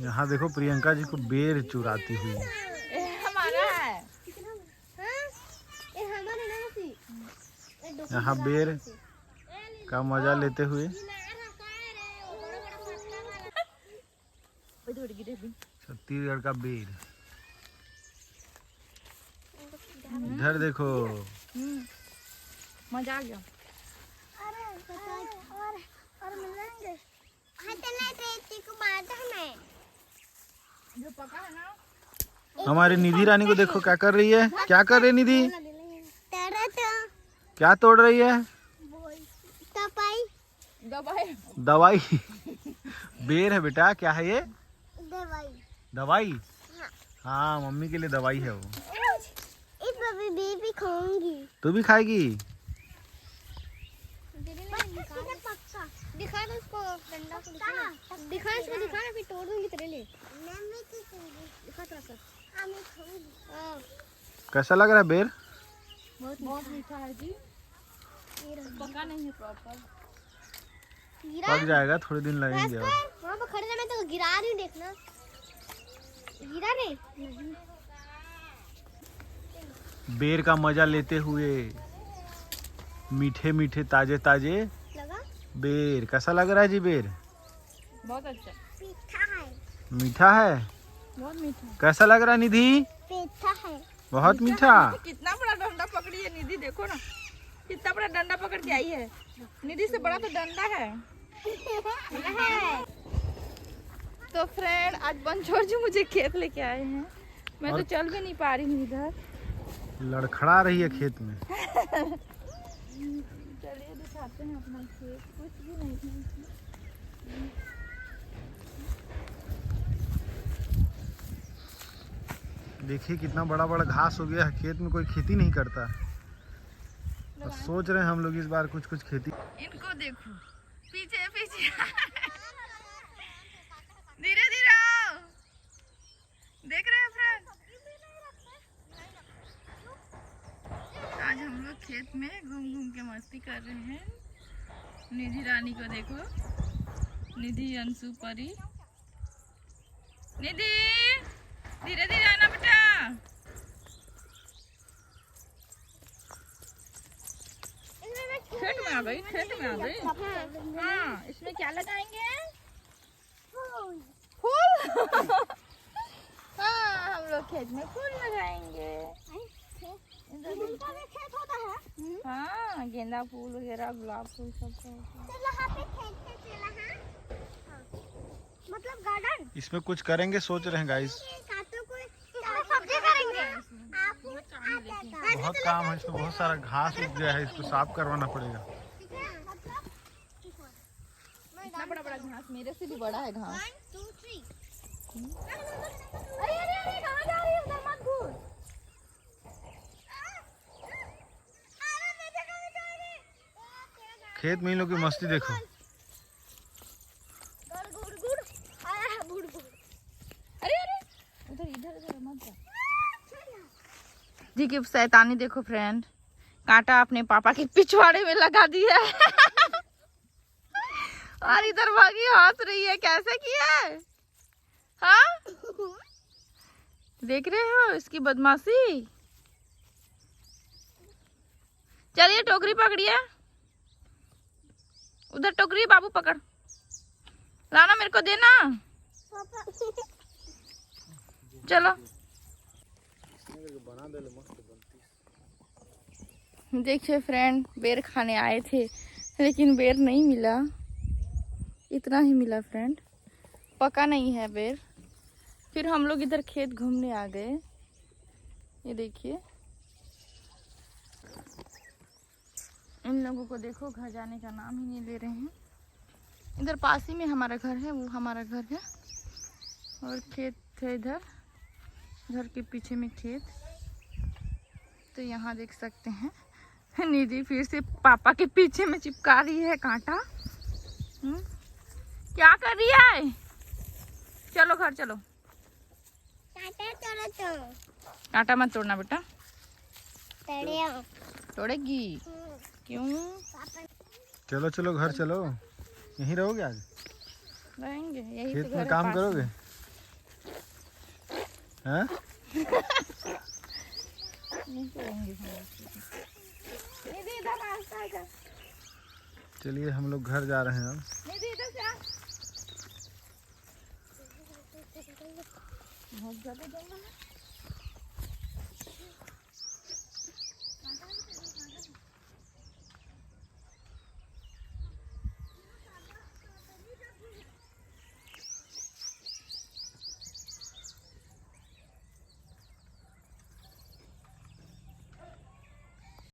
यहाँ देखो प्रियंका जी को बेर चुराती हुई। हमारा है। यहाँ बेर का मजा लेते हुए छत्तीसगढ़ का बेर। इधर देखो मजा आ गया। जो पका है ना। हमारी निधि रानी को देखो क्या कर रही है। क्या कर रही है निधि? क्या तोड़ रही है? दवाई। दवाई। बेर है बेटा। क्या है ये? दवाई। हाँ मम्मी के लिए दवाई है वो। बेर भी खाऊंगी। तू भी खाएगी? दिखा दो उसको डंडा को दिखा इसको दिखा ना फिर तोड़ दूंगी तेरे लिए। दिखा थोड़ा सा। मैं खाऊंगी। कैसा लग रहा है बेर? बहुत मीठा है जी। पका नहीं है प्रॉपर। पक जाएगा, थोड़े दिन लगेंगे। वहाँ पर खड़े में तो गिरा रही देखना। गिरा नहीं। बेर का मजा लेते हुए मीठे मीठे ताजे ताजे लगा? बेर। कैसा लग रहा है जी बेर? बहुत अच्छा। मीठा है। मीठा है? बहुत मीठा। कैसा लग रहा है निधि? मीठा है। बहुत मीठा। कितना बड़ा डंडा पकड़ी है निधि, देखो ना कितना बड़ा डंडा पकड़ के आई है। निधि से बड़ा तो डंडा है। तो फ्रेंड आज बंचोर जी मुझे खेत लेके आए हैं। मैं तो चल भी नहीं पा रही हूँ इधर। लड़खड़ा रही है खेत में। चलिए दिखाते हैं अपना खेत। कुछ भी नहीं है इसमें। देखिए कितना बड़ा बड़ा घास हो गया है। खेत में कोई खेती नहीं करता। तो सोच रहे हैं हम लोग इस बार कुछ कुछ खेती। इनको देखो पीछे पीछे। धीरे धीरे आओ। देख रहे हैं फ्रेंड, आज हम लोग खेत में घूम घूम के मस्ती कर रहे हैं। निधि रानी को देखो, निधि अंशु परी। निधि धीरे धीरे आना बेटा। खेत में आ गई, खेत में आ गई। हाँ इसमें क्या लगाएंगे? फूल। हाँ हम लोग खेत में फूल लगाएंगे। खेत होता है। हाँ गेंदा फूल वगैरह, गुलाब फूल सब। मतलब गार्डन। इसमें कुछ करेंगे सोच रहे हैं गाइस। सब्जी करेंगे। बहुत काम है इसमें। बहुत सारा घास उग गया है, इसको साफ करवाना पड़ेगा। इतना बड़ा बड़ा घास, मेरे से भी बड़ा है घास। 1 2 3। अरे अरे अरे कहाँ जा रही है? उधर मत घूस। खेत में इन लोग की मस्ती देखो। अरे अरे उधर इधर इधर मत जा। जी की शैतानी देखो फ्रेंड, कांटा अपने पापा के पिछवाड़े में लगा दिया है। और इधर भागी हंस रही है। कैसे किया है? हाँ देख रहे हो इसकी बदमाशी। चलिए टोकरी पकड़िए। उधर टोकरी बाबू पकड़ लाना, मेरे को देना। चलो देखिए फ्रेंड, बेर खाने आए थे लेकिन बेर नहीं मिला। इतना ही मिला फ्रेंड, पका नहीं है बेर। फिर हम लोग इधर खेत घूमने आ गए। ये देखिए इन लोगों को देखो, घर जाने का नाम ही नहीं ले रहे हैं। इधर पास ही में हमारा घर है, वो हमारा घर है और खेत है इधर, घर के पीछे में खेत। तो यहाँ देख सकते हैं निधि फिर से पापा के पीछे में चिपका रही है कांटा। क्या कर रही है? चलो घर चलो। कांटा मत तोड़ना बेटा। तोड़ेगी क्यों? चलो चलो घर चलो। यहीं रहोगे आज? रहेंगे यही खेत तो में घर काम है करोगे? हाँ? नहीं करेंगे हम लोग। निधि इधर रास्ता है क्या? चलिए हम लोग घर जा रहे हैं अब। निधि इधर से आ। बहुत ज्यादा जंगल है।